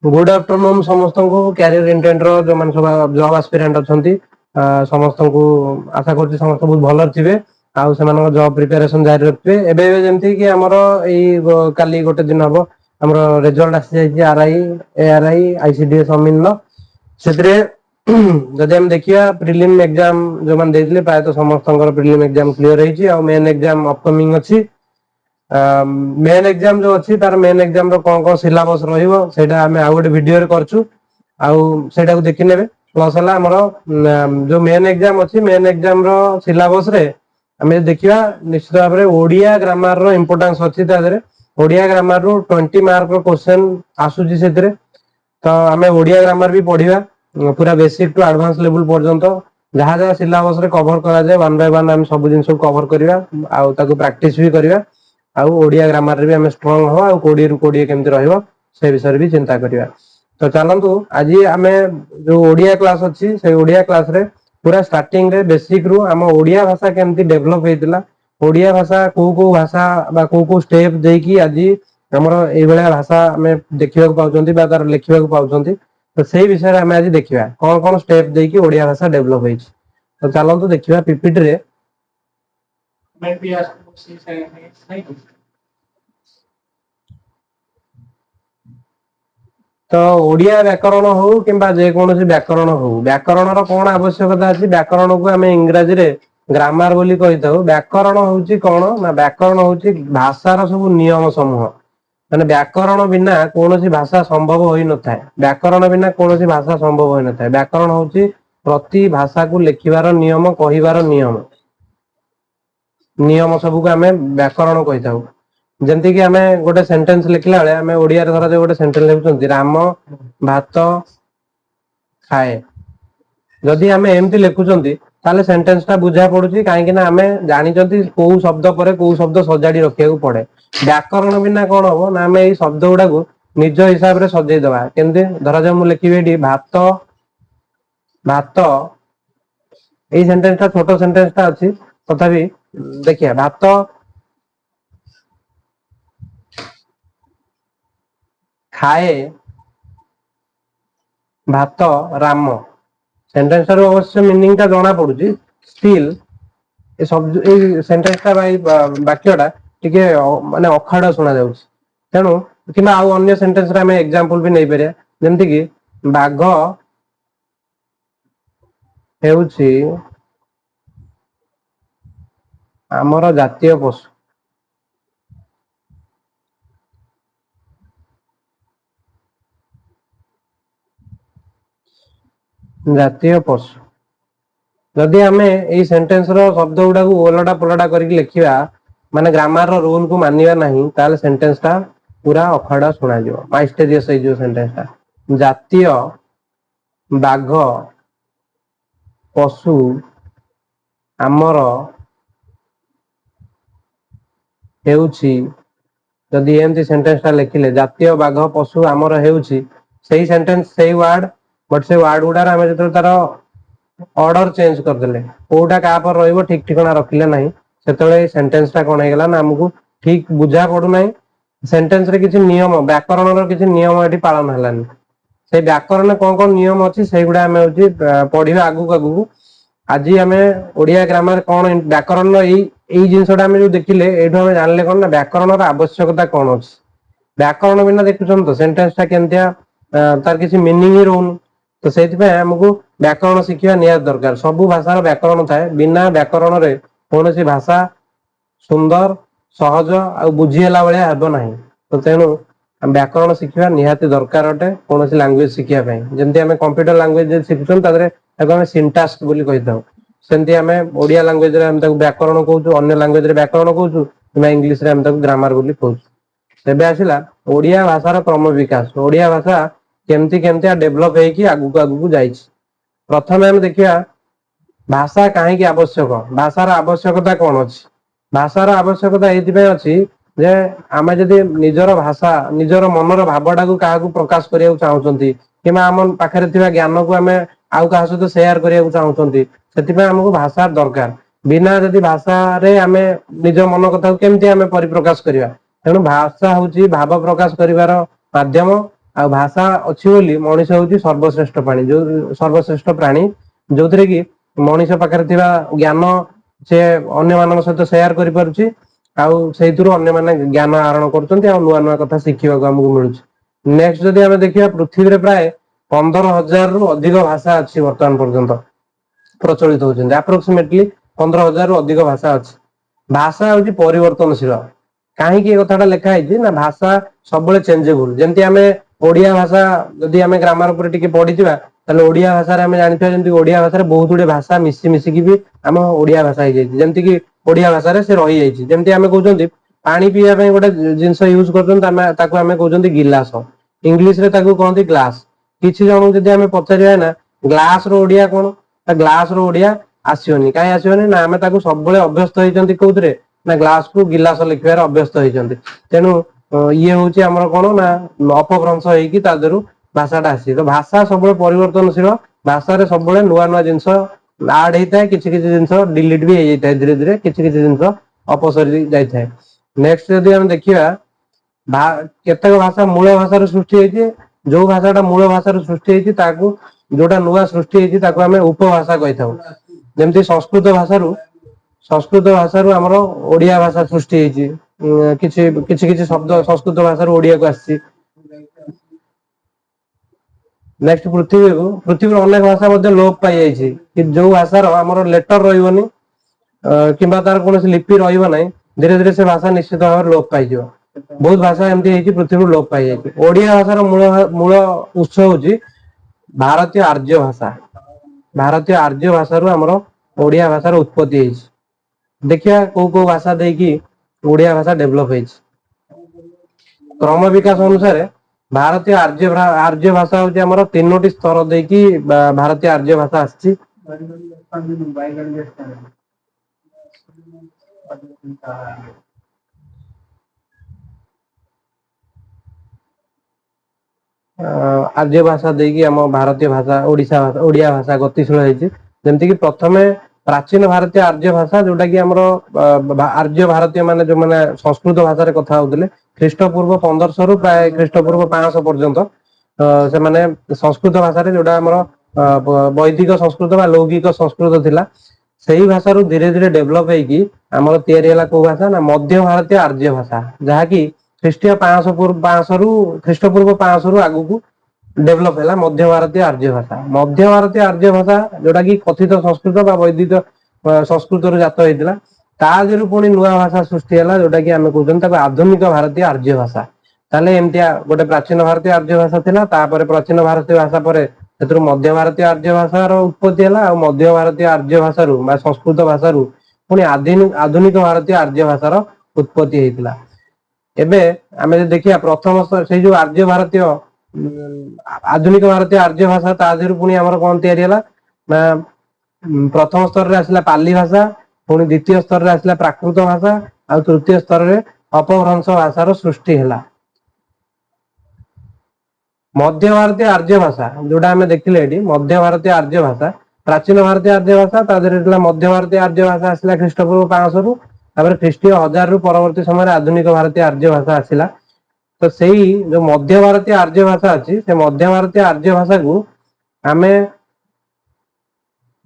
Good afternoon समस्त को career intent रो जो मान सब जॉब एस्पिरेंट अछंती समस्त को आशा करछि समस्त बहुत भलर थिबे आउ से मानको जॉब प्रिपरेशन जारी रखबे एबे जेमति कि हमर एई काली गोटे दिन हबो हमर रिजल्ट आसी जाई आरआई एआरआई आईसीडीएस अमिन लो सेतरे जदि हम देखिया प्रीलिम एग्जाम जो मान देइतले प्राय तो समस्त प्रीलिम एग्जाम क्लियर हेछि आ मेन एग्जाम अपकमिंग अछि मेन एग्जाम जो अच्छी तार मेन एग्जाम रो कौन सिलेबस रहिबो सेटा हमें आउ गोटे वीडियो रे करछु आउ सेटा को देखि नेबे प्लस हला हमर जो मेन एग्जाम अछि मेन एग्जाम रो सिलेबस रे हमें देखिया निश्चित भाव रे ओडिया ग्रामर रो इंपोर्टेंस अछि तादरे ओडिया ग्रामर रो 20 मार्क रो क्वेश्चन आसुची सेतरे तो हमें ओडिया ग्रामर भी पढिबा पूरा बेसिक टू एडवांस लेवल पर्यंत जहाँ जहाँ सिलेबस रे कवर करा जाय वन बाय वन हम सब जिंस कवर करिया आउ ताको प्रैक्टिस भी करिया आउ ओडिया ग्रामर रे भी हम स्ट्रांग हो आउ कोडी रु कोडी केमति रहइबो से विषय रे भी चिंता करिया तो चलंतु आज आमे जो ओडिया क्लास अछि से ओडिया क्लास रे पूरा स्टार्टिंग रे बेसिक रु हम ओडिया भाषा केमति डेवलप हेतिला ओडिया भाषा को भाषा बा को स्टेप देकी आज हमर एई बेला भाषा हमें देखिबा को पाउचंती बा तार लेखिबा को पाउचंती तो सेही विषय रे हम आज देखिबा कोन कोन स्टेप देकी ओडिया भाषा डेवलप हेछि तो चलंतु देखिबा पीपीटी रे मैं भी आज नहीं तो ओडिया व्याकरण हो किंबा जे कोनोसी व्याकरण हो व्याकरण रो कोन आवश्यकता अछि व्याकरण को हमें इंग्रजी रे ग्रामर बोली कहिताउ व्याकरण होउची कोन ना व्याकरण होउची भाषा रो सब नियम समूह माने व्याकरण बिना कोनोसी भाषा संभव होई नथाय व्याकरण बिना कोनोसी भाषा संभव होई नथाय व्याकरण होउची प्रति भाषा को लेखिबार नियम कहिबार नियम सब को हमें व्याकरण कहिताउ जेंति कि हमें गोटे सेंटेंस लिखला बेले हमें ओडिया रे धरा जे गोटे सेंटेंस लिखुचंती राम भात खाए जदि हमें एमति लिखुचंती ताले सेंटेंस ता बुझा पडुची काहे कि ना हमें जानि जंती को शब्द परे को शब्द सजाडी रखिया को पड़े व्याकरण बिना कोन हो ना हमें एई शब्द गुडा को निज हिसाब रे सजेई दबा केमति धरा जे मु लिखिबे एठी भात भात एई सेंटेंस ता छोटो सेंटेंस ता अछि तथापि देखिए भात खाए भात राम सेंटेंस रो अवश्य मीनिंग ता जणा पडुची स्टिल ए सब ए सेंटेंस ता भाई वाक्यटा टिके माने अखाडा सुना जाउची तेणु किमा आउ अन्य सेंटेंस रे हमें एग्जांपल भी नै परिया जेमति कि बाघ हेउची हमर जातीय पशु जातीय पशु जदि हमें एई सेंटेंस रो शब्द गुडा को ओलटा पलटा करके लिखिबा माने ग्रामर रो रूल को मानिबा नाही ताले सेंटेंस ता पूरा अखाडा सुना जिवो माइस्टेरियस हे जो सेंटेंस ता जातीय बाघ पशु ଆମର हेउची जदि एमती सेंटेंस ता लिखिले जातीय बाघ पशु ଆମର हेउची सेही सेंटेंस सेही वर्ड बट से वर्ड गुडा रे हमें जतो तारो ऑर्डर चेंज कर देले कोडा का पर रहइबो ठीक ठिकाना रखिले नाही सेतले सेंटेंस ता कोन हेगला ना हमकु ठीक बुझा पडु नाही सेंटेंस रे किछि नियम व्याकरण रो किछि नियम एठी पालन हलानी से व्याकरण कोन कोन नियम अछि सेही गुडा हमें होची पढिबा आगु आगु आज हमें ओडिया ग्रामर कोन व्याकरण एई जिंसटा हमें जो देखिले एठो हमें जानले कोन ना व्याकरण रो आवश्यकता कोन अछि व्याकरण बिना देखुछन तो सेंटेंस ता केनतिया तार किछि मीनिंग ही रहउन तो सेति पे हमकु व्याकरण शिखिबा नियत दरकार सब भाषा रो व्याकरण थाए बिना व्याकरण रे कोनोसी भाषा सुंदर सहज आ बुझिहेला बेले हेबो नाही तो तेनु व्याकरण शिखिबा निहाती दरकार अटे कोनोसी लैंग्वेज शिखिया पय जेमति हमें कंप्यूटर लैंग्वेज जे शिखुछन तादरे ताको हमें सिंटाक्स बोली कहिताउ सेमति हमें ओडिया लैंग्वेज रे हम ताको व्याकरण कहउछु अन्य लैंग्वेज रे व्याकरण कहउछु किबा इंग्लिश रे हम ताको ग्रामर बोली कहउछु तेबे आसिला ओडिया भाषा रो क्रम विकास ओडिया भाषा केमति केमति डेवलप हेकी आगु आगु जाईछि प्रथमे हम देखिया भाषा काहे की आवश्यक भाषार आवश्यकता कोन अछि भाषार आवश्यकता एथि पे अछि जे आमे जदि निजर भाषा निजर मनर भावटा को काहा को प्रकाश करिया चाहउचंती किमा हम पाखरे थिबा ज्ञान को हमें आउ कहा सहित शेयर करिया चाहउचंती सेति पे हमकु भाषा दरकार बिना जदि भाषा रे हमें निज मन कथा को केमति हमें परिप्रकाश करिया तेणु भाषा होची भाव प्रकाश करिवार माध्यम आ भाषा अच्छी बोली मनीष हूँ सर्वश्रेष्ठ प्राणी जो सर्वश्रेष्ठ प्राणी जो थे कि मनीष पाखे ज्ञान से अन्य मान सहित सेयार कर ज्ञान आहरण कर नुआ नुआ कथा शिखा आमको मिलूँ। नेक्स्ट जदि आम देखा पृथ्वी प्राय 15,000 रु अधिक भाषा अच्छी बर्तमान पर्यंत प्रचलित होती अप्रोक्सीमेटली 15,000 रु अधिक भाषा अच्छी। भाषा हूँ परिवर्तनशील कहीं कथा लिखाई ना भाषा सब चेंजेबल जमी आम ओडिया भाषा जदि आम ग्रामर पर पढ़ी ओडिया भाषा आम जानी ओडिया भाषा बहुत गुड़े भाषा मिसी मिसिकी भी आम ओडिया भाषा हो जमीक ओडिया भाषा से रही जाइए जमी आम कहते पानी पीवा गोटे जिनस यूज कर गिलास इंग्लीश रे कहते ग्लास किसी जन जब आम पचार ना ग्लास रोडिया कौन ग्लास रोडिया आसोनी कहीं आसोनी ना आम सब अभ्यस्त होती कौन ना ग्लास को गिलास लिखार अभ्यस्त होती तेणु ये हूँ आमर कौन ना अपभ्रंश हो भाषाटा आसी तो भाषा सब परिवर्तनशील भाषा सब नुआ नुआ जिनस आड होता है किसी किसी जिनस डिलीट भी हो जाता है धीरे धीरे किसी किसी जिनस अपसरी जाए। नेक्स्ट जदि आम देखा केतक भाषा मूल भाषा सृष्टि होती जो भाषाटा मूल भाषा सृष्टि होती जोटा नुआ सृष्टि होती आम उपभाषा कही था जमी संस्कृत भाषा आमर ओडिया भाषा सृष्टि किसी किसी किसी शब्द संस्कृत भाषा ओडिया को आसी। नेक्स्ट पृथ्वी अनेक भाषा लोप पाई कि जो भाषार आमर लेटर रही कि तार कौन लिपि रही धीरे धीरे से भाषा निश्चित भाव में लोप पाई बहुत भाषा एमती पृथ्वी लोप पाई ओडिया भाषार मूल मूल उत्स हूँ भारतीय आर्य भाषा भारतीय आर्य भाषा आमर ओडिया भाषार उत्पत्ति देखिया को भाषा देकी ओडिया भाषा डेभलप क्रम विकास अनुसार भारतीय आर्य भाषा हूँ आमर 3टी स्तर देकी भारतीय आर्य भाषा आसी। आर्य भाषा देकी आम भारतीय भाषा ओडिशा भाषा ओडिया भाषा गतिशील होती जमती कि प्रथम प्राचीन भारतीय आर्य भाषा जोटा कि आमर आर्य भारतीय माने जो माने संस्कृत भाषा कथा होते ख्रीष्टपूर्व 1500 रु प्राय ख्रीष्टपूर्व 500 पर्यंत से माने संस्कृत भाषा जोटा आमर वैदिक संस्कृत बा लौकिक संस्कृत थिला सही भाषा रू धीरे धीरे डेभलप होगी आमर तैयारी को भाषा ना मध्य भारतीय आर्य भाषा जहाँकि ख्रीष्टीय 500 रु ख्रीष्टपूर्व 500 रु आगु को डेभलप है मध्य भारतीय आर्य भाषा। मध्य भारतीय आर्य भाषा जोटा कि कथित संस्कृत बा वैदिक संस्कृत रु जात होता तादू पुणी नुआ भाषा सृष्टि है जोटा कि आम कहते आधुनिक भारतीय आर्य भाषा ताले एमतिया गोटे प्राचीन भारतीय आर्य भाषा थिला तापर प्राचीन भारतीय भाषा पर मध्य भारतीय आर्य भाषार उत्पत्ति है मध्य भारतीय आर्य भाषा संस्कृत भाषा पुणी आधुनिक भारतीय आर्य भाषार उत्पत्ति होता। एबे आम देखिए प्रथम से जो आर्य भारतीय आधुनिक भारतीय आर्य भाषा तादेह पुणी आमर कौन तैयारी है ना प्रथम स्तर रे आसला पाली भाषा पुणी द्वितीय स्तर रे आसला प्राकृत भाषा और तृतीय स्तर रे अपभ्रंश भाषार सृष्टि है। मध्य भारतीय आर्य भाषा जोटा आम देखिले मध्य भारतीय आर्य भाषा प्राचीन भारतीय आर्य भाषा तादेह मध्य भारतीय आर्य भाषा आसला ख्रीष्टपूर्व 500 रु ख्रीष्टीय 1000 रु परवर्ती समय आधुनिक भारतीय आर्य भाषा आसला तो सही जो मध्य भारतीय आर्य भाषा अच्छी से मध्य भारतीय आर्य भाषा को आम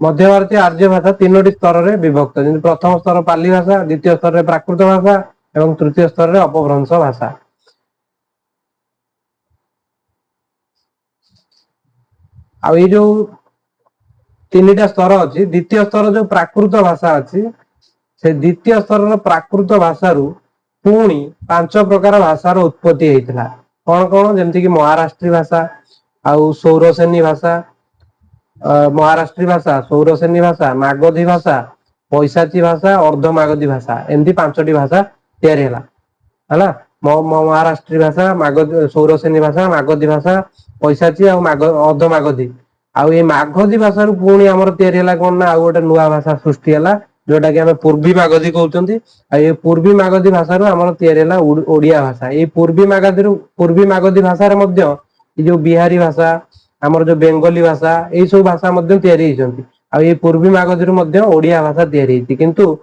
मध्य भारतीय आर्य भाषा 3टी स्तर में विभक्त प्रथम स्तर पाली भाषा द्वितीय स्तर में प्राकृत भाषा और तृतीय स्तर में अपभ्रंश भाषा। आ ये जो 3टा स्तर अच्छी द्वितीय स्तर जो प्राकृत भाषा अच्छी से द्वितीय स्तर प्राकृत भाषा पुणी 5 प्रकार भाषार उत्पत्ति होता कौन कौन जमती कि महाराष्ट्री भाषा आउ सौरसेनी भाषा महाराष्ट्री भाषा सौरसेनी भाषा मागधी भाषा पैशाची भाषा अर्धमागधी भाषा एमती 5टी भाषा तैयारी है महाराष्ट्री भाषा मागधी सौरसेनी भाषा मागधी भाषा पैशाची अर्धमागधी आउ ये मागधी भाषा पुणी आमर तैयारी है कौन ना गोटे नुआ भाषा सृष्टि है जोटा कि आम पूर्वी मागधी कहते ये पूर्वी मागधी भाषा आम या ओडिया भाषा ये पूर्वी मागधी भाषा जो बिहारी भाषा आमर जो बेंगली भाषा यही सब भाषा तैयारी ये पूर्वी मागधी ओडिया भाषा तैयारी किंतु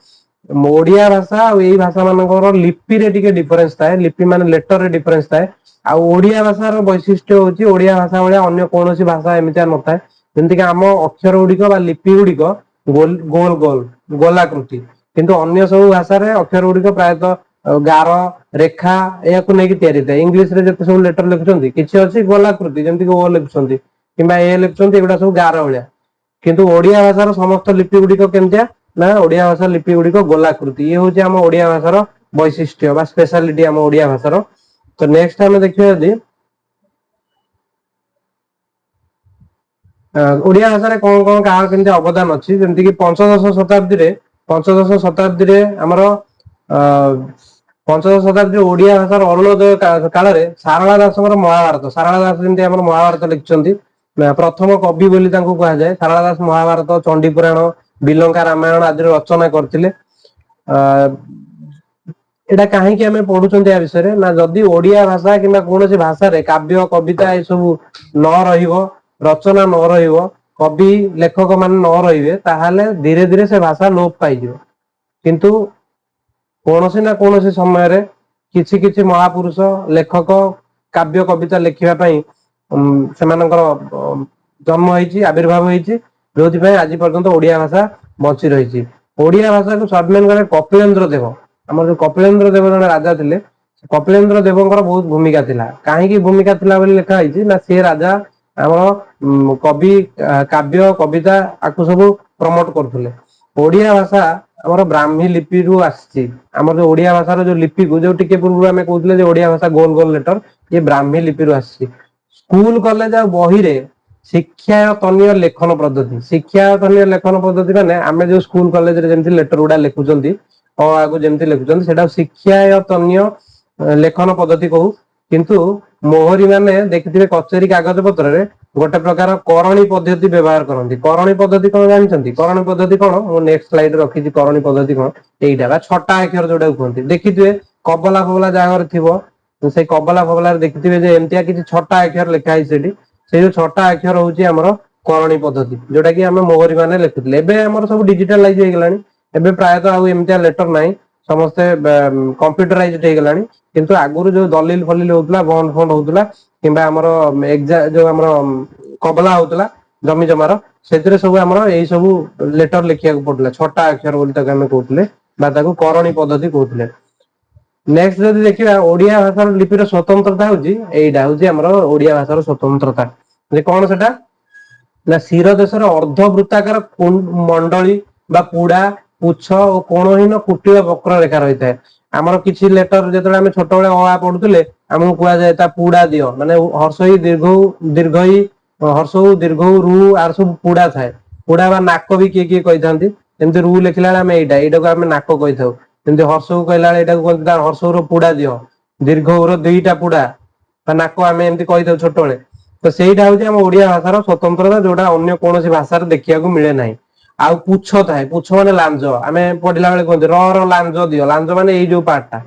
ओडिया भाषा और यही भाषा मानकर लिपि रे टिके डिफरेंस थाए लिपि माने लेटर रे डिफरेंस थाए आ ओडिया भाषार वैशिष्ट्य होची ओडिया भाषा भलिया अन्य कोनोसी भाषा एमितिया नथाए जेंति कि हम अक्षर गुड़िक बा लिपि गुड़िक गोल गोल गोल गोलाकृति किंतु अन्य सब भाषा रे अक्षर गुड़िक प्रायतः गार रेखा याकु नेकी तयारी थाए इंग्लिश रे जते सब लेटर लिखुचंती किछि अछि गोलाकृति जेंति कि ओ लिखुचंती किबा ए लिखुचंती एगुडा सब गार भलिया किंतु ओडिया भाषार समस्त लिपि गुड़िक केमतिया ना ओडिया भाषा लिपि गुड़िक गोलाकृति ये होची हम ओडिया भाषार वैशिष्ट्य बा स्पेशलिटी हम ओडिया भाषार तो नेक्स्ट हम देखियो यदि ओडिया भाषा रे कोन कोन का केमति अवदान अछि जेंति कि पंचदश शताब्दी रे हमर पंचदश शताब्दी ओडिया भाषार अरुणोदय काल रे सारला दासଙ୍କର महाभारत सारला दास जेंति हमर महाभारत लिखचंती प्रथम कवि बोली तांको कहा जाय सारला दास महाभारत चंडी पुराण बिलंका रामायण आदि रचना करथिले एटा काहे कि हमें पढुचंती आ विषय रे ना जदी ओडिया भाषा किबा कोनोसी भाषा रे काव्य कविता ए सब न रहिबो रचना न रहिबो कवि लेखक मान न रहिबे ताहाले धीरे धीरे से भाषा लोप पाइजिवो किंतु कोनोसी ना कोनोसी समय रे किछि किछि महापुरुष लेखक काव्य कविता लेखिबा पई सेमानकर जन्म होईची आविर्भाव होईची जोथि पई आज पर्यंत ओडिया भाषा बंची रहिची ओडिया भाषा को स्वाभिमान करे कपिलेंद्र देव हमर जो कपिलेंद्र देव जने राजा थिले कपिलेंद्र देवଙ୍କର बहुत भूमिका थिला काहे की भूमिका थिला बोली लेखा होईची ना से राजा हमर कवि काव्य कविता आकु सब प्रमोट करथुले ओडिया भाषा हमर ब्राह्मी लिपि रु आछि हमर जो ओडिया भाषा जो लिपि को जो टिके पूर्व हमें कहउतले जे ओडिया भाषा गोल गोल लेटर ये ब्राह्मी लिपि रु आछि स्कूल कॉलेज आ बही रे शिक्षायतनीय लेखन पद्धति शिक्षायतनीय लेखन पद्धति माने आमे जो स्कूल कॉलेज रे जेमति लेटर उडा लिखुचंती अ आगु जेमति लिखुचंती सेटा शिक्षायतनीय लेखन पद्धति कहू किंतु मोहरी माने देखिथिबे कचेरी कागज पत्र रे गोटे प्रकार करणी पद्धति व्यवहार करंती करणी पद्धति कोन जानचंती करणी पद्धति कोन मो नेक्स्ट स्लाइड रे रखिछि करणी पद्धति कोन एइटा बा छटा अक्षर जोडा कहंती देखिथिबे कबला फबला जागर थिबो से कबला फबला देखिथिबे जे एमतिया किछि छटा अक्षर लिखा है सेठी से जो छटा अक्षर होची हमर करणी पद्धति जोटा कि हमें मोहरी माने लिखुतले एबे हमर सब डिजिटलाइज हो गेलानी एबे प्रायतः आउ एमतिया लेटर नाही समस्त कंप्यूटराइज्ड हो गेलानी किंतु आगुरु जो दलिल फलिल होतला बॉन्ड फंड होतला किबा हमर जो हमर कबला होतला जमी जमार सेतरे सब हमर एई सब लेटर लिखिया को पडला छटा अक्षर बोली तक हमें कहउतले बा ताको करणी पद्धति कहउतले नेक्स्ट जदि देखिबा ओडिया भाषार लिपिर स्वतंत्रता होची एइडा होची हमर ओडिया भाषार स्वतंत्रता जे कोन सेटा ना शिर देशर अर्ध वृत्ताकार मंडली बा पुडा पुच्छ और कोणहीन कुटिल वक्र रेखा रही थाए आमर किछि लेटर जेतले हम छोट बेले अ आ पढुतले हमहु कुआ जाय ता पुडा दियो माने हर्षई दीर्घई हर्षऊ दीर्घऊ रु आर सब पुडा थाए पुडा बा नाक भी किए कहि थांती एमति रु लिखला हम एइडा को हम नाक कहि थाउ एमति हर्षऊ कहला एटा को कहता हर्षऊ रो पुडा दियो दीर्घऊ रो दुईटा पुडा बा नाक हम एमति कहि थाउ छोट बेले तो सेटा होची हम ओडिया भाषार स्वतंत्रता जोटा अन्य कोनोसी भाषार देखिया को मिले नाही आउ पुच्छ थाए पुच्छ माने लांज आमे पढिला बेले कहते र लांज दियो लांज माने एई जो पार्टटा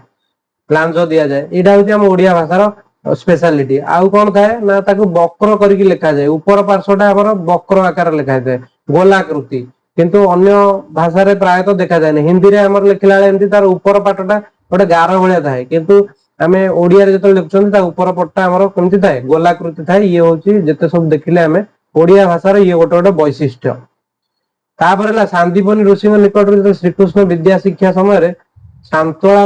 लांज दिया जाए एटा होची हम ओडिया भाषार स्पेशलिटी आउ कोन थाए ना ताको वक्र करिकि लिखा जाए ऊपर पार्श्वटा हमर वक्र आकार लिखा जाए गोलाकृति किंतु अन्य भाषा रे प्राय तो देखा जाए हिंदी रे हमर लिखला बेले एमति तार ऊपर पार्टटा गोटे गार भलिया थाए किंतु आमे ओडिया रे जतो लिखछन ता ऊपर पट्टा हमर केमति थाए गोलाकृति थाए ये होची जते सब देखिले हमें ओडिया भाषा रे ये गोटे गोटे वैशिष्ट्य तापर हला शांतिपनी ऋषि निकट रे श्रीकृष्ण विद्या शिक्षा समय रे शांतला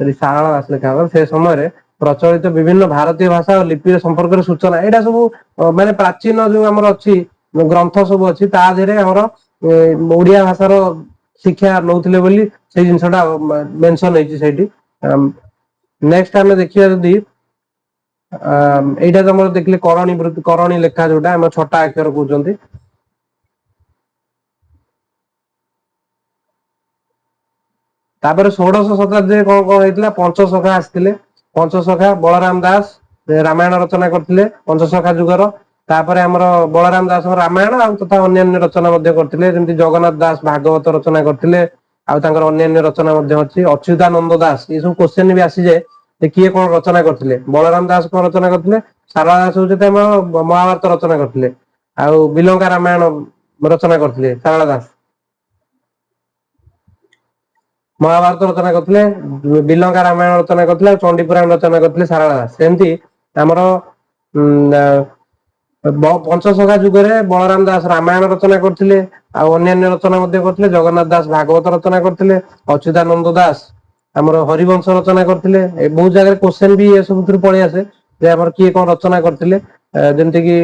सारला दास लेखा से समय रे प्रचलित विभिन्न भारतीय भाषा और लिपि संपर्क सूचना एटा सब माने प्राचीन जो हमर अछि ग्रंथ सब अछि ता धेरे हमर ओडिया भाषार शिक्षा नउथिले बोली से जिंसटा मेंशन हेछि सेठी नेक्स्ट हमें देखिया यदि एटा हमर देखले करणी लेखा जोटा हम छटा अक्षर कहउचंती तापर 16 शताब्दी कोन कोन हेतला पंचसखा आस्थिले पंचसखा बलराम दास रामायण रचना करथिले पंचसखा जुगर तापर हमर बलराम दास रामायण आ तथा अन्य रचना मध्ये करथिले जेंति जगन्नाथ दास भागवत रचना करथिले आ तांकर अन्य रचना मध्ये अछि अच्युतानंद दास ये सब क्वेश्चन भी आसी जाय जे किए कोन रचना करथिले बलराम दास कोन रचना करथिले सारला दास होते महाभारत रचना करथिले आ बिलंका रामायण रचना करथिले सारला दास महाभारत रचना करथिले, बिलंका रामायण रचना करथिले, चंडी पुराण रचना करथिले सारला दास। सेमती हमर पंचसखा जुगरे बलराम दास रामायण रचना करथिले आ अन्यान्य रचना मध्ये करथिले। जगन्नाथ दास भागवत रचना करथिले, अच्युतानंद दास हमर हरिवंश रचना करथिले। ए बहुत जगह क्वेश्चन भी ए सब थ्रू पळि आसे जे हमर किए कोन रचना करथिले, जेमति कि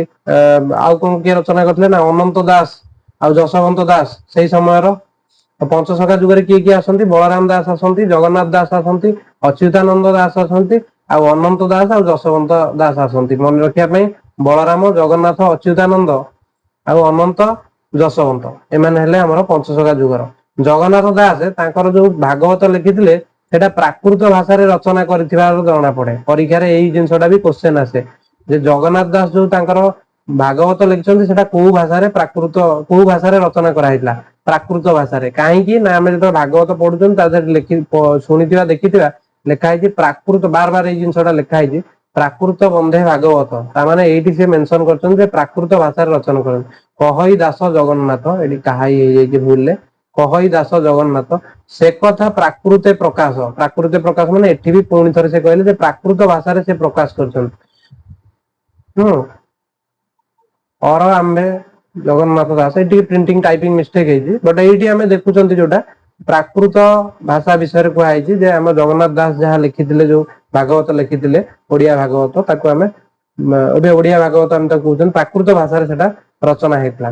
आउ कोन किए रचना करथिले ना अनंत दास आ जशवंत दास सेही समयर पंचसखा जुगरे किए किए आसंती, बलराम दास आसंती, जगन्नाथ दास आसंती, अच्युतानंद दास आसंती आ अनंत दास आ जशवंत दास आसंती। मन रखिया पई बलराम, जगन्नाथ, अच्युतानंद आ अनंत, जशवंत एमाने हेले हमर पंचसखा जुगर। जगन्नाथ दास तांकर जो भागवत लिखिथिले सेटा प्राकृत भाषा रे रचना करथिबार जणा पड़े। परीक्षा रे एई जिंसटा भी क्वेश्चन आसे जे जगन्नाथ दास जो तांकर भागवत लिखिछन्ती सेटा कोउ भाषा रे प्राकृत कोउ भाषा रे रचना करा हितला प्राकृत भाषा रे। काहे कि ना हम जतो भागवत पढुछन ता जे लिखि सुनिथिबा देखिथिबा लेखा है प्राकृत बार बार ये जिनसा लिखा है प्राकृत बंधे भागवत तामाने एठी से मेंशन करछन जे प्राकृत भाषा रे रचना करन। कहई दास जगन्नाथ एठी कहाई हे जे भूलले कहई दास जगन्नाथ से कथा प्राकृते प्रकाश माने एठी भी पुणी थरे से कहले जे प्राकृत भाषा रे से प्रकाश करछन। और आम्बे जगन्नाथ दास एठी प्रिंटिंग टाइपिंग मिस्टेक है जी बट एठी हमें देखुचंती जोटा प्राकृत भाषा विषय रे कहै छी जे हम जगन्नाथ दास जहा लिखिथिले जो भागवत लिखिथिले ओडिया भागवत ताको हमें ओबे ओडिया भागवत हम ताको कहउछन प्राकृत भाषा रे सेटा रचना हेतला।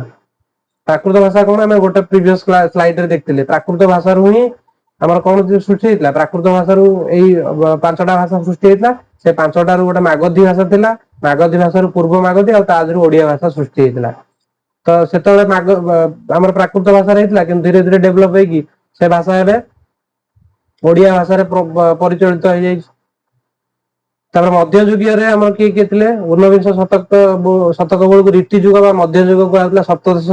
प्राकृत भाषा कोन हमें गोटे प्रीवियस स्लाइड रे देखथिले प्राकृत भाषा रु ही हमर कोन जे सृष्टि हेतला प्राकृत भाषा रु एई पांचटा भाषा सृष्टि हेतला से पांचटा रु गोटे मागधी भाषा थिला मागधी भाषा रु पूर्व मागधी आ ताजरु ओडिया भाषा सृष्टि हेतला। तो सेतले हमर प्राकृत भाषा रे हेतला कि धीरे धीरे डेवलप हेकी से भाषा हेबे ओडिया भाषा रे परिचालित हो जाई। तापर मध्य युगीय रे हमर किए थिले 19 शतक बेलू रीति युग बा मध्य युग को आउतला सप्तदश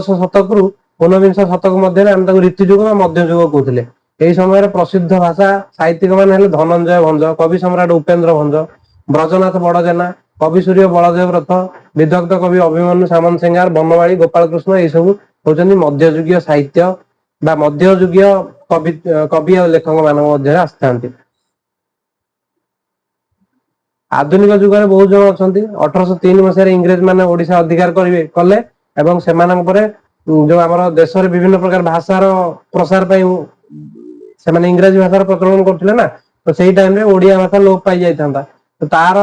शतक रु 19 शतक मध्य हम ताको रीति युग बा मध्य युग कहउथिले। एही समय रे प्रसिद्ध भाषा साहित्यिक मान हेले धनंजय भंज, कवि सम्राट उपेंद्र भंज, ब्रजनाथ बड़जेना, कवि सूर्य बलदेव रथ, विदग्ध कवि अभिमन्यु सामंत सिंगार, बनवाड़ी गोपाल कृष्ण ए सब होचंदी मध्य युगीय साहित्य बा मध्य युगीय कवि और लेखक मान मध्य आस्थांती। आधुनिक जुग में बहुत जन अच्छा 1803 मसीह इंग्रेज माने ओडिशा अधिकार करेंगे कले एवं सेमानक परे जो आमर देश रे विभिन्न प्रकार भाषार प्रसार पाई से माने इंग्रजी भाषार प्रचलन करथिले ना तो सेही टाइम रे ओडिया भाषा लोप पाई जाय थांता तो तार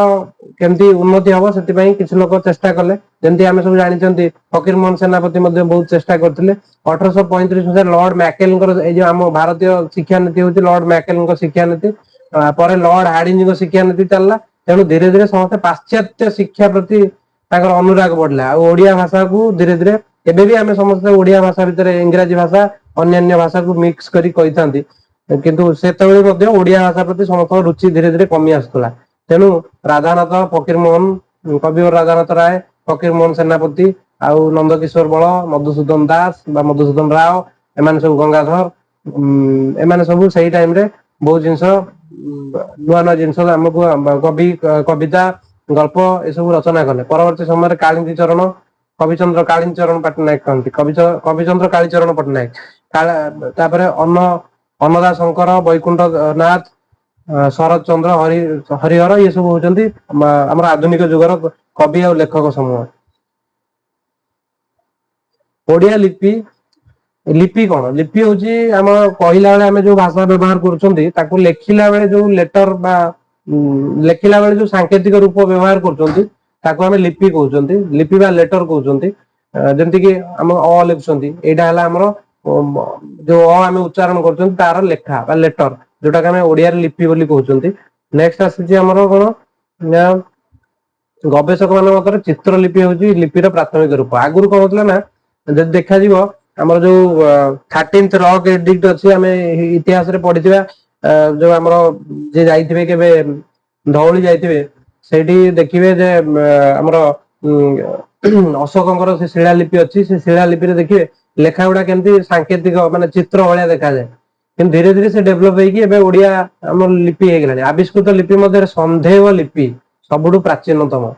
केमती उन्नति हबो सेति पई किछ लोक चेष्टा कले जेंति आमे सब जानि छथि फकीर मोहन सेनापति मध्ये बहुत चेष्टा करथिले 1835 मसीह लॉर्ड मैकेलन ए जो आम भारतीय शिक्षा नीति होची लॉर्ड मैकेलन शिक्षा नीति पर लॉर्ड हार्डिंज शिक्षा नीति चलला तेणु धीरे धीरे समस्त पाश्चात्य शिक्षा प्रति अनुराग बढ़ला ओडिया भाषा को धीरे धीरे एबे भी आमे समस्त ओडिया भाषा भितर इंग्रजी भाषा अन्य भाषा को मिक्स करी कहि थांती किंतु सेतबेले मध्ये ओडिया भाषा प्रति समस्त रुचि धीरे धीरे कमी आस्तला तेणु राधानाथ फकीर मोहन कवि राधानाथ राय फकीर मोहन सेनापति आउ नंदकिशोर बल मधुसूदन दास बा मधुसूदन राव एमाने सब गंगाधर एमाने सब सही टाइम रे बहुत जिंस नुआ नुआ जिनस आमको कवि कविता गल्प ए सब रचना कले परवर्ती समय कालिंदी चरण कविचंद्र कालीन चरण पट्टनायक कहती कविचंद्र कालीचरण पट्टनायक तापरे अन्नदा शंकर वैकुंठ नाथ शरद चंद्र हरिहर ये सब होचंती हमर आधुनिक जुगर कवि और लेखक समूह। ओडिया लिपि लिपि कौन लिपि होची आम कहला बेले आमे जो भाषा व्यवहार करूछंती ताकू लेखिला बेले जो लेटर बा लेखिला बेले जो सांकेतिक रूप व्यवहार करूछंती ताकू आमे लिपि कहउछंती लिपि बा लेटर कहउछंती जेंति कि हम अ लिखुछंती एटा हला हमरो जो अ आमे उच्चारण करूछंती तार लेखा बा लेटर जोटा कि आमे ओडिया रे लिपि बोली कहउछंती। नेक्स्ट आसी हमरो कोन गवेषक मान मतर चित्रलिपि होची लिपिर प्राथमिक रूप आगुरु कोन होतला ना जब देखा जीवो हमर जो 13th रॉक एडिक्ट अछि आमे इतिहास रे पढिथिबा जो हमर जे जाइथिबे केबे धौली जाइथिबे सेठी देखिबे जे हमर अशोकଙ୍କର से शिलालिपि अछि से शिलालिपि रे देखिबे लेखा गुडा केमती सांकेतिक माने चित्र भलिया देखा जाय कि धीरे धीरे से डेवलप होई कि एबे ओडिया हमर लिपि हे गेलानी आविष्कृत लिपि मध्ये संधेव लिपि सबुठु प्राचीनतम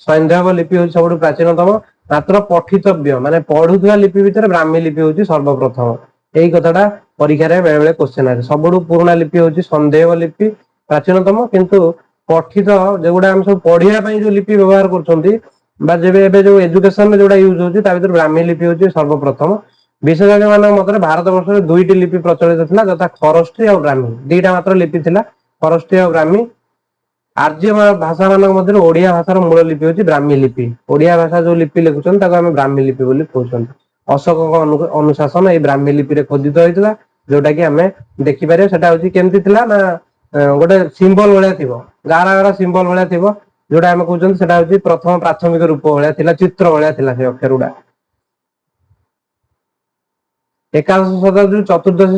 संधेव लिपि होची सबुठु प्राचीनतम मात्र पठितव्य माने पढुथुवा लिपि भितर ब्राह्मी लिपि होची सर्वप्रथम ଏଇ କଥାଟା ପରୀକ୍ଷାରେ ବେଳେ ବେଳେ क्वेश्चन ଆସେ। ସବୁଠୁ ପୁରୁଣା ଲିପି ହଉଛି ସନ୍ଦେହ ଲିପି ପ୍ରାଚୀନତମ, କିନ୍ତୁ ପଠିତ ଯେଗୁଡା ଆମେ ସବୁ ପଢିବା ପାଇଁ ଯୋଉ ଲିପି ବ୍ୟବହାର କରୁଛନ୍ତି ବା ଯେବେ ଏବେ ଯୋଉ ଏଜୁକେସନ ରେ ଯୋଉଟା ୟୁଜ ହଉଛି ତା ଭିତରୁ ବ୍ରାହ୍ମୀ ଲିପି ହଉଛି ସର୍ବପ୍ରଥମ। ବିଶେଷଜ୍ଞ ମାନଙ୍କ ମତରେ ଭାରତ ବର୍ଷରେ 2ଟି ଲିପି ପ୍ରଚଳିତ ଥିଲା, ଯଥା ଖରଷ୍ଟି ଆଉ ବ୍ରାହ୍ମୀ। 2ଟା ମାତ୍ର ଲିପି ଥିଲା, ଖରଷ୍ଟି ଆଉ ବ୍ରାହ୍ମୀ। ଆର୍ଯ୍ୟ ଭାଷା ମାନଙ୍କ ମଧ୍ୟରେ ଓଡିଆ ଭାଷାର ମୂଳ ଲିପି ହଉଛି ବ୍ରାହ୍ମୀ ଲିପି। ଓଡିଆ ଭାଷା ଯୋଉ ଲିପି ଲେଖୁଛନ୍ତି ତାକୁ ଆମେ ବ୍ରାହ୍ମୀ ଲିପି ବୋଲି କହୁଛନ୍ତି। ଅଶୋକଙ୍କ ଅନୁଶାସନ ଏଇ ବ୍ରାହ୍ମୀ ଲିପିରେ ଖୋଦିତ ହେଇଥିଲା, ଯୋଉଟା କି ଆମେ ଦେଖିପାରିବା। ସେଟା ହଉଛି କେମିତି ଥିଲା ନା ଗୋଟେ ସିମ୍ବଲ ଭଳିଆ ଥିବ, ଗାର ଗାର ସିମ୍ବଲ ଭଳିଆ ଥିବ, ଯୋଉଟା ଆମେ କହୁଛନ୍ତି ସେଟା ହଉଛି ପ୍ରଥମ ପ୍ରାଥମିକ ରୂପ ଭଳିଆ ଥିଲା, ଚିତ୍ର ଭଳିଆ ଥିଲା ସେ ଅକ୍ଷର ଗୁଡା। ଏକାଦଶ ଶତାବ୍ଦୀରୁ ଚତୁର୍ଦ୍ଦଶ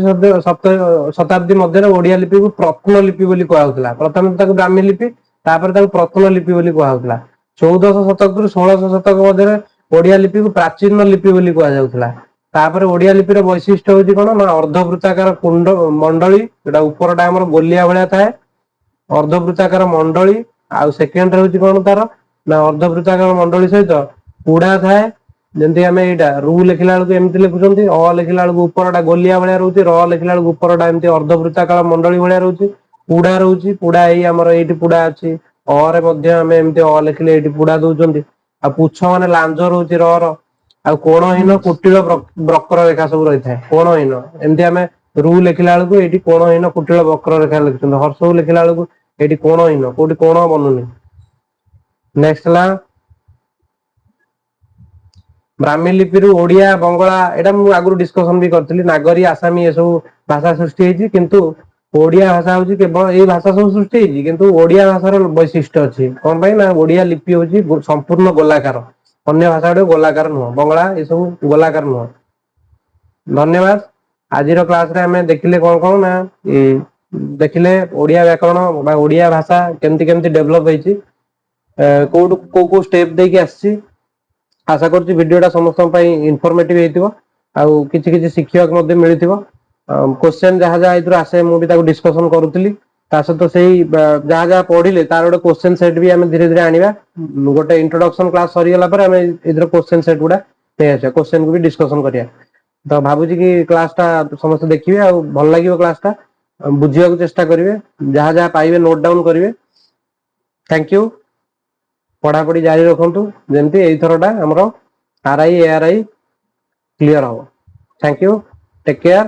ଶତାବ୍ଦୀ ମଧ୍ୟରେ ଓଡିଆ ଲିପିକୁ ପ୍ରତ୍ନଲିପି ବୋଲି କୁହାଯାଉଥିଲା। ପ୍ରଥମେ ତାକୁ ବ୍ରାହ୍ମୀ ଲିପି, ତାପରେ ତାକୁ ପ୍ରତ୍ନଲିପି ବୋଲି କୁହାଯାଉଥିଲା। 14ଶ ଶତକରୁ 16ଶ ଶତକ ମଧ୍ୟରେ ଓଡିଆ ଲିପିକୁ ପ୍ରାଚୀନ ଲିପି ବୋଲି କୁହାଯାଉଥିଲା। ତାପରେ ଓଡିଆ ଲିପିର ବୈଶିଷ୍ଟ୍ୟ ହଉଛି କଣ ନା ଅର୍ଦ୍ଧବୃତ୍ତାକାର ମଣ୍ଡଳୀ, ଯୋଉଟା ଉପରଟା ଆମର ଗୋଲିଆ ଭଳିଆ ଥାଏ, ଅର୍ଦ୍ଧବୃତ୍ତାକାର ମଣ୍ଡଳୀ। ଆଉ ସେକେଣ୍ଡରେ ହଉଛି କଣ ତାର ନା ଅର୍ଦ୍ଧବୃତ୍ତାକାର ମଣ୍ଡଳୀ ସହିତ ପୁଢା ଥାଏ। ଯେମିତି ଆମେ ଏଇଟା ରୁ ଲେଖିଲା ବେଳକୁ ଏମିତି ଲେଖୁଛନ୍ତି, ଅ ଲେଖିଲା ବେଳକୁ ଉପରଟା ଗୋଲିଆ ଭଳିଆ ରହୁଛି, ର ଲେଖିଲା ବେଳକୁ ଉପରଟା ଏମିତି ଅର୍ଦ୍ଧବୃତ୍ତାକାର ମଣ୍ଡଳୀ ଭଳିଆ ରହୁଛି। ପୁଢା ରହୁଛି, ପୁଢା ଏଇ ଆମର ଏଇଠି ପୁଢା ଅଛି। ଅ ରେ ମଧ୍ୟ ଆମେ ଏମିତି ଅ ଲେଖିଲେ ଏଇଠି ପୁଢା ଦଉଛନ୍ତି। ଆଉ ପୁଛ ମାନେ ଲାଞ୍ଜ ରହୁଛି ର ର। ଆଉ କୋଣହୀନ କୁଟିଳ ବକ୍ର ରେଖା ସବୁ ରହିଥାଏ। କୋଣହୀନ ଏମିତି ଆମେ ରୁ ଲେଖିଲା ବେଳକୁ ଏଇଠି କୋଣହୀନ କୁଟିଳ ବକ୍ର ରେଖା ଲେଖୁଛନ୍ତି। ହର୍ଷଉ ଲେଖିଲା ବେଳକୁ ଏଇଠି କୋଣହୀନ, କୋଉଠି କୋଣ ବନୁନି। ନେକ୍ସଟ ହେଲା ବ୍ରାହ୍ମୀ ଲିପିରୁ ଓଡିଆ, ବଙ୍ଗଳା, ଏଇଟା ମୁଁ ଆଗରୁ ଡିସକସନ ବି କରିଥିଲି। ନାଗରୀ, ଆସାମୀ ଏସବୁ ଭାଷା ସୃଷ୍ଟି ହେଇଛି, କିନ୍ତୁ ଓଡିଆ ଭାଷା ହଉଛି କେବଳ ଏଇ ଭାଷା ସବୁ ସୃଷ୍ଟି ହେଇଛି, କିନ୍ତୁ ଓଡିଆ ଭାଷାର ବୈଶିଷ୍ଟ୍ୟ ଅଛି। କଣ ପାଇଁ ନା ଓଡିଆ ଲିପି ହଉଛି ସମ୍ପୂର୍ଣ୍ଣ ଗୋଲାକାର। ଅନ୍ୟ ଭାଷା ଗୁଡିକ ଗୋଲାକାର ନୁହଁ, ବଙ୍ଗଳା ଏସବୁ ଗୋଲାକାର ନୁହଁ। ଧନ୍ୟବାଦ। ଆଜିର କ୍ଲାସରେ ଆମେ ଦେଖିଲେ କଣ କଣ ନା ଦେଖିଲେ ଓଡିଆ ବ୍ୟାକରଣ ବା ଓଡିଆ ଭାଷା କେମିତି କେମିତି ଡେଭଲପ ହେଇଛି, କୋଉଠୁ କୋଉ କୋଉ ଷ୍ଟେପ ଦେଇକି ଆସିଛି। ଆଶା କରୁଛି ଭିଡିଓଟା ସମସ୍ତଙ୍କ ପାଇଁ ଇନଫର୍ମେଟିଭ ହେଇଥିବ, ଆଉ କିଛି କିଛି ଶିଖିବାକୁ ମଧ୍ୟ ମିଳିଥିବ। କ୍ୱେଶ୍ଚନ ଯାହା ଯାହା ଏଥିରୁ ଆସେ ମୁଁ ବି ତାକୁ ଡିସକସନ କରୁଥିଲି। ତା ସହିତ ସେଇ ଯାହା ଯାହା ପଢିଲେ ତାର ଗୋଟେ କ୍ୱେଶ୍ଚନ ସେଟ ବି ଆମେ ଧୀରେ ଧୀରେ ଆଣିବା। ଗୋଟେ ଇଣ୍ଟ୍ରୋଡକ୍ସନ କ୍ଲାସ ସରିଗଲା ପରେ ଆମେ ଏଥିର କ୍ୱେଶ୍ଚନ ସେଟ ଗୁଡା ନେଇ ଆସିବା, କ୍ୱେଶ୍ଚନ କୁ ବି ଡିସକସନ କରିବା। ତ ଭାବୁଛି କି କ୍ଲାସ ଟା ସମସ୍ତେ ଦେଖିବେ, ଆଉ ଭଲ ଲାଗିବ କ୍ଲାସ ଟା। ବୁଝିବାକୁ ଚେଷ୍ଟା କରିବେ, ଯାହା ଯାହା ପାଇବେ ନୋଟ ଡାଉନ କରିବେ। Thank you. ପଢାପଢି ଜାରି ରଖନ୍ତୁ, ଯେମିତି ଏଇଥରଟା ଆମର RI ARI କ୍ଲିୟର ହବ। Thank you, take care.